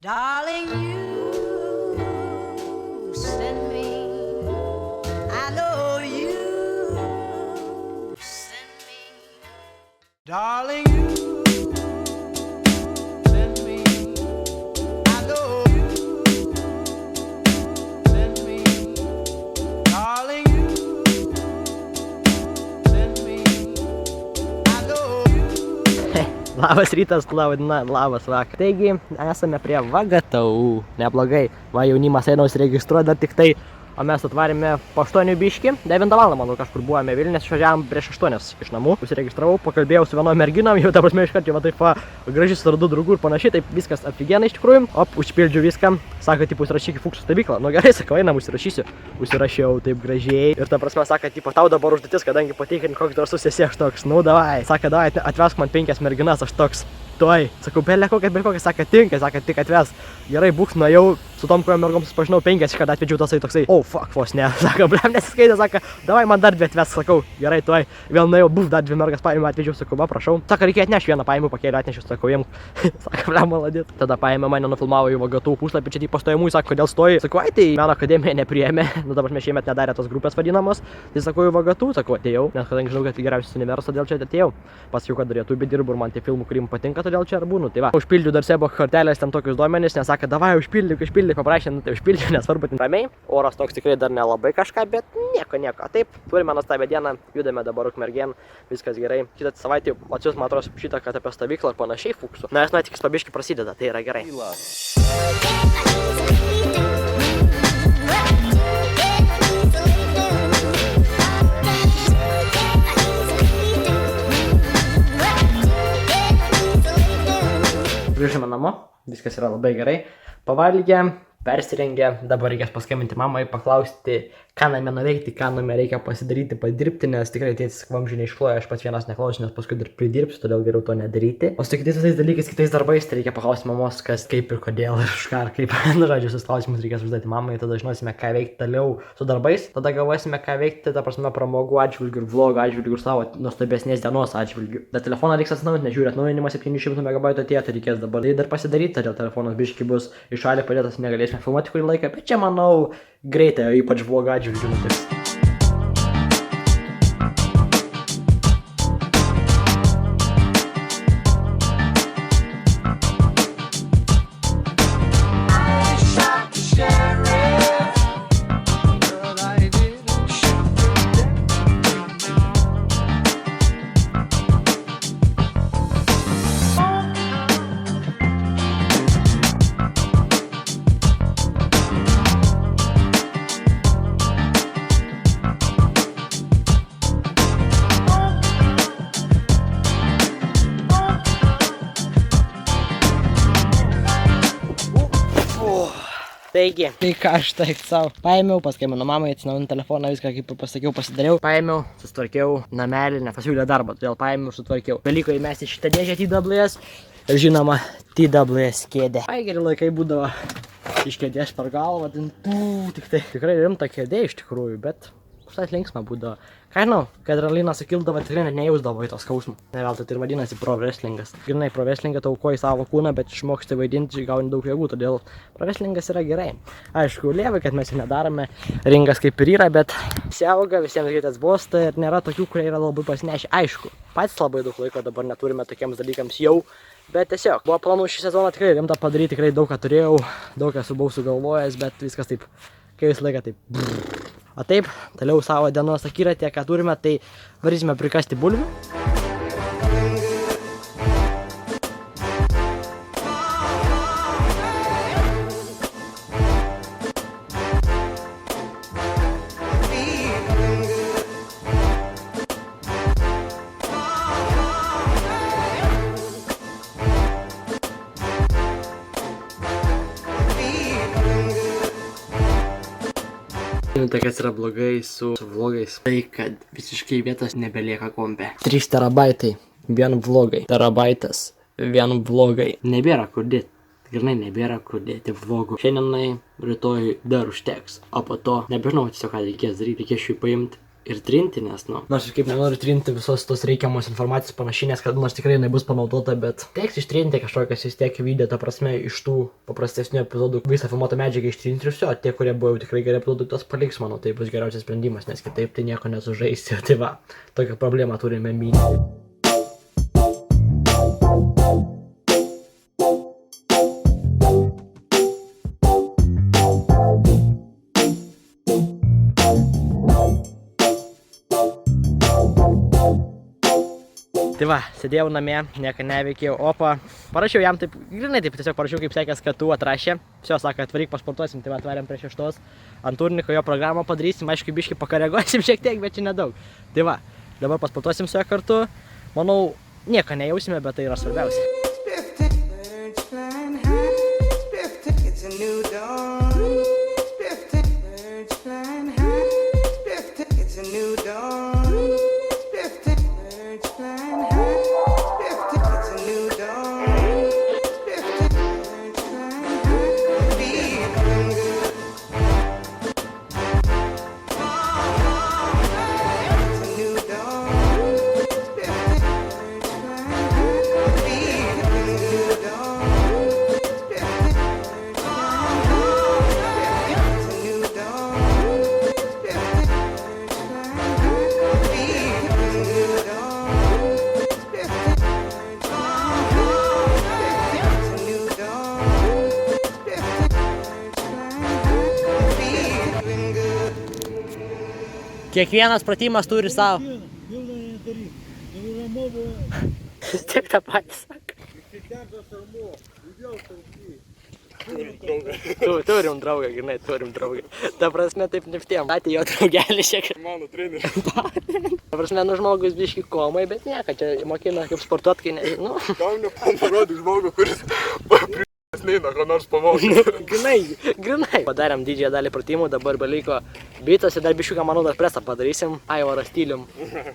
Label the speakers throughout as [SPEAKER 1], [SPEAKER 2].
[SPEAKER 1] Darling, you send me. I know you send me. Darling, you send me. I know you send me. Darling, you send me. I know you.
[SPEAKER 2] Labas rytas, labas, labas vakar. Taigi, esame prie VGTU. Neblogai. Va, jaunimas eina užsiregistruoti dar tik tai. O mes atvarėme po 8 biškį. 9 val. Manau, kažkur buvome Vilnius, išvažiavom prieš 8 iš namų. Užsiregistravau, pakalbėjau su vienom merginom, jau ta prasme iš karto, va taip va, gražiai suradu draugų ir panašiai. Taip viskas afigiena iš tikrųjų. Užpildžiau viską. Sako, tipo, užsirašyk į Fuksų stovyklą. Nu gerai, sakau, einam, užsirašysiu. Užsirašiau taip gražiai. Ir ta prasme, sako, tipo, tau dabar užduotis, kadangi patikrini, koks drąsus esi, aš toks, nu davai. Sako, davai, atvesk man 5 merginas, aš toks. Tuoj, sakau, bet kokia, sako, tinka, sako, tik atves. Gerai, būks, nuėjau, su tom kojom mergom susipažinau 5, iš karto atvedžiau tasai toksai, oh, fuck, vos ne, sako, blem, nesiskaitė, sako, davai man dar 2 atves, sakau, gerai, tuoj, vėl nuėjau, buf, dar 2 mergas paėmiau, atvedžiau, sakau, va, prašau. Sako, reikia atnešti vieną, paėmiau, pakėliau, atnešiu, sakau, jiem, sako, blem, maladėt. Tada paėmė mane, nufilmavo į VGTU puslapį, čia tipo stojimui, sako, kodėl stoji, sakau, ai, tai meno akademija nepriėmė, nu dabar mes šiemet nedarė tos grupės vadinamos, tai sakau, į VGTU, sakau, atėjau, nes kadangi žinau, kad tai geriausias universas, todėl čia atėjau. Pasakiau, kad dar YouTube dirbu ir man tie filmų, kuriem patinka, todėl čia ir būnu. Tai va, užpildžiau dar sebo kortelės ten tokius duomenis, nes sakė, davai užpildyk, paprašė, nu tai užpildžiau, nesvarbu, ten ramiai. Oras toks tikrai dar nelabai kažką, bet nieko. Taip, turime nuostabią dieną, judame dabar Ukmergėn, viskas gerai. Kitą savaitę atsiųs, man atrodo, šitą, kad apie stovyklą ir panašiai Fuksų. Na, tik pabiškai prasideda, tai yra gerai. Grįžome namo, viskas yra labai gerai. Pavalgė, persirengė, dabar reikės paskambinti mamai, paklausti, ką namie nuveikti, ką namie reikia pasidaryti, padirbti, nes tikrai tėtis vamzdžių neiškloja, aš pats vienas neklausiu, nes paskui dar pridirbsiu, todėl geriau to nedaryti. O su kitais visais dalykais, kitais darbais, tai reikia paklausti mamos, kas, kaip ir kodėl, ir už ką, ir kaip. Nu, žodžiu, visus klausimus reikės užduoti mamai, tada žinosime, ką veikti toliau su darbais, tada galvosime, ką veikti, ta prasme, pramogų atžvilgių ir vlogo atžvilgių ir savo nuostabesnės dienos atžvilgių. Bet telefoną reiks atnaujinti, nežiūrėt, atnaujinimas 700 MB atėjo, tai reikės dabar tai dar pasidaryti, todėl telefonas biški bus į šalį padėtas, negalėsime filmuoti kurį laiką, bet čia manau greitai, ypač vlogo atžvilgių nutiks. Taigi, tai ką aš taip savo paėmiau, paskambinau mamai, atsinaujinau telefoną, viską kaip pasakiau, pasidariau. Paėmiau, susitvarkiau namelį, nes pasiūlė darbą, todėl paėmiau ir sutvarkiau. Beliko įmesti šitą dėžę TWS ir žinoma TWS kėdę. Ai, geri laikai būdavo iš kėdės per galvą, tik tai tikrai rimta kėdė iš tikrųjų, bet užtat linksma būdavo. Ką žinau, kai adrenalinas sukildavo, tikrai net nejausdavo į to skausmą. Ne veltui tai ir vadinasi pro wrestlingas. Grinai pro wrestlingą tu aukoji savo kūną, bet išmoksti vaidinti, gauni daug jėgų, todėl pro wrestlingas yra gerai. Aišku, lievai, kad mes jį nedarome, ringas kaip ir yra, bet visi auga, visiems greitas bosta ir nėra tokių, kurie yra labai pasinešę. Aišku, patys labai daug laiko dabar neturime tokiems dalykams jau, bet tiesiog buvo planų šį sezoną tikrai rimta padaryti, tikrai daug ką turėjau, daug ką buvau sugalvojęs, bet viskas taip, kai visą laiką taip. O taip, toliau savo dienos akiratį, ką turime, tai varysime prikasti bulvių. Tai kas yra blogai su vlogais, tai kad visiškai vietos nebelieka kompe. 3 terabaitai, vien vlogai. Terabaitas, vien vlogai. Nebėra kur dėti. Grinai nebėra kur dėti vlogų. Šiandienai, rytoj dar užteks. O po to, nebežinau tiesiog ką reikės daryti, reikės jų paimti ir trinti, nes, nu. Nors aš kaip nenoriu trinti visos tos reikiamos informacijos panašiai, nes kad nors tikrai jinai bus panaudota, bet teks ištrinti kažkokias vis tiek video, ta prasme, iš tų paprastesnių epizodų visą filmuotą medžiagą ištrinti ir viso, tie, kurie buvo jau tikrai geri epizodai, tos paliks, manau, tai bus geriausias sprendimas, nes kitaip tai nieko nesužaisi, tai va, tokią problemą turime minti. Tai va, sėdėjau namie, nieko neveikėjau, opa, parašiau jam taip, grinai taip tiesiog parašiau, kaip sekės, kad tu atrašė. Vsio, sako, atvaryk pasportuosim, tai va, atvariam prie 6, ant turniko jo programą padarysim, aišku, biškį pakareguosim šiek tiek, bet čia nedaug. Tai va, dabar pasportuosim su juo kartu, manau, nieko nejausime, bet tai yra svarbiausia. Kiekvienas pratimas turi savo. Tik tą patį sako. Turim draugą, grinai, turim draugą. Ta prasme, taip neftiem. Atė jo draugelį šiek tiek.
[SPEAKER 3] Mano treneris.
[SPEAKER 2] Ta prasme, nu žmogus biški komai, bet nieko, čia mokina kaip sportuot, kai nežinau.
[SPEAKER 3] Kam neparodai žmogų, kuris neina, ko nors pamokyti.
[SPEAKER 2] Grinai. Padarėm didžiąją dalį pratimų, dabar beliko bitas ir dar biškiuką, manau, dar presą padarysim. Aivarą stilium.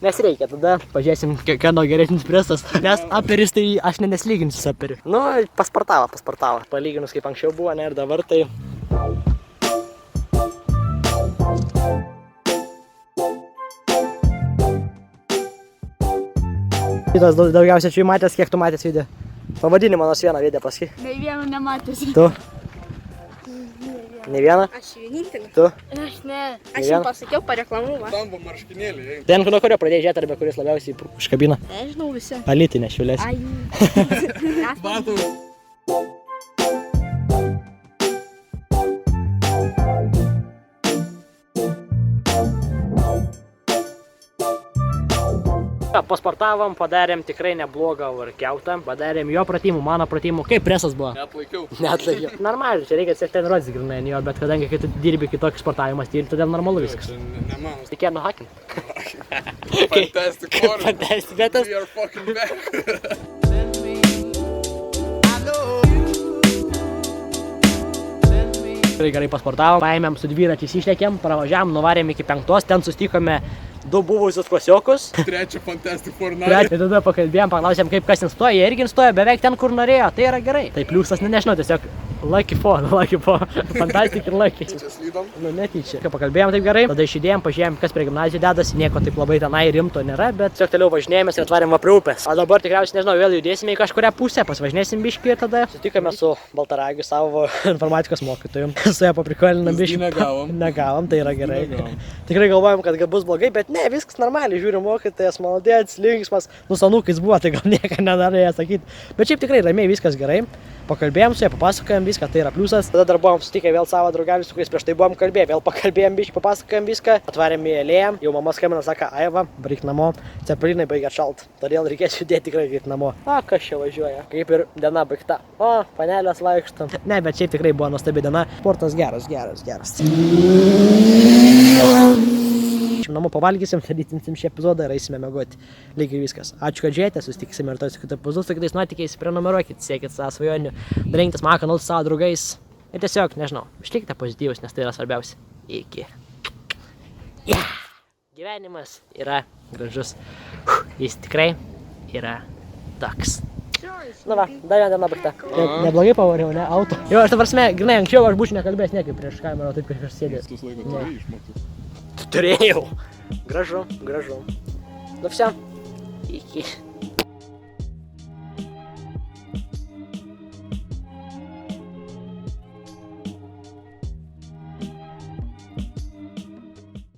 [SPEAKER 2] Nes reikia, tada pažiūrėsim, kieno geresnis presas. Nes aperis tai aš neslyginsiu su aperiu. Nu, paspartavo. Palyginus kaip anksčiau buvo, ne, ir dabar tai... Šitas daugiausia čia matęs, kiek tu matęs video? Pavadinimą nors vieną video paskui.
[SPEAKER 4] Nei vieno nematęs.
[SPEAKER 2] Tu? Ne vieną?
[SPEAKER 4] Aš vienintelė.
[SPEAKER 2] Tu?
[SPEAKER 4] Aš ne.
[SPEAKER 2] Nei
[SPEAKER 4] Aš
[SPEAKER 2] vieno?
[SPEAKER 4] jums pasakiau, pareklamu, va.
[SPEAKER 3] Tambo marškinėlį.
[SPEAKER 2] Ten nuo kurio pradėjai žiūrėti, arba kuris labiausiai užkabina?
[SPEAKER 4] Nežinau visi.
[SPEAKER 2] Alytinė šiulės.
[SPEAKER 4] Ai.
[SPEAKER 3] Batų.
[SPEAKER 2] Pasportavom, padarėm tikrai neblogą workoutą, padarėm jo pratimų, mano pratimų. Kaip presas buvo? Neatlaikiau. Normaliai, čia reikia tiesiog ten rodyti grinai ant jo, bet kadangi kai tu dirbi kitokį sportavimą stilių, todėl normalu viskas.
[SPEAKER 3] Nemanas.
[SPEAKER 2] Tikėnu hakin.
[SPEAKER 3] Fantastic order.
[SPEAKER 2] Fantastic, bet tas...
[SPEAKER 3] We are fucking back.
[SPEAKER 1] Send me, I know you. Send me.
[SPEAKER 2] Tikrai gerai pasportavom, paėmėm su dviračiais išlėkėm, pravažiavom, nuvarėm iki 5, ten sustikome 2 buvusius klasiokus.
[SPEAKER 3] Trečią Fantastic Four
[SPEAKER 2] Ir
[SPEAKER 3] narį.
[SPEAKER 2] tada pakalbėjom, paklausėm, kaip kas instoja, jie irgi instoja beveik ten, kur norėjo, tai yra gerai. Tai pliusas, nežinau, tiesiog lucky for, fantastic ir lucky.
[SPEAKER 3] Čia slydom.
[SPEAKER 2] Nu, netyčia. Kai pakalbėjom taip gerai, tada išidėjom, pažiūrėjom, kas prie gimnazijų dedasi, nieko taip labai tenai rimto nėra, bet tiesiog toliau važinėjomės ir atvarėm va prie upės. O dabar tikriausiai, nežinau, vėl judėsime į kažkurią pusę, pasvažinėsim biškį ir tada sutikome su Baltaragiu, savo informatikos mokytoju. Su ją paprikolinam biškį. Negavom, tai yra gerai. Tikrai galvojom, kad bus blogai, bet ne, viskas normaliai, žiūriu, mokytojas, maladėtis, linksmas, nu su anūkais buvo, tai gal nieko nenorėjo sakyti. Bet šiaip tikrai ramiai viskas gerai. Pakalbėjom su ja, papasakojom viską, tai yra pliusas. Tada dar buvom sutikę vėl savo draugelius, su kuriais prieš tai buvom kalbėję, vėl pakalbėjom biškį, papasakojom viską, atvarėm į alėją, jau mama skambina, sako, Aiva, varyk namo, cepelinai baigia šalt, todėl reikės judėti tikrai greit namo. O, kas čia važiuoja, kaip ir diena baigta. O, panelės vaikšto. Ne, bet šiaip tikrai buvo nuostabi diena, sportas geras. Namo pavalgysim, darytinsim šį epizodą ir eisime miegoti. Lygiai viskas. Ačiū, kad žiūrėjote, susitiksime ir toj su kitu epizodu, su kitais nuotykiais, prenumeruokit, siekit savo svajonių, dalinkitės mano kanalu su savo draugais ir tiesiog, nežinau, išlikite pozityvus, nes tai yra svarbiausia. Iki. Gyvenimas yra gražus. Jis tikrai yra toks. Nu va, dar viena diena baigta. Neblogai pavariau, ne? Auto. Jo, aš ta prasme, grinai, anksčiau aš būčiau nekalbėjęs niekaip prieš kamerą, taip kaip aš sėdėjau.Tus
[SPEAKER 3] laiko turi išmokus.
[SPEAKER 2] Turėjau. Gražu, gražu. Nu все. Iki.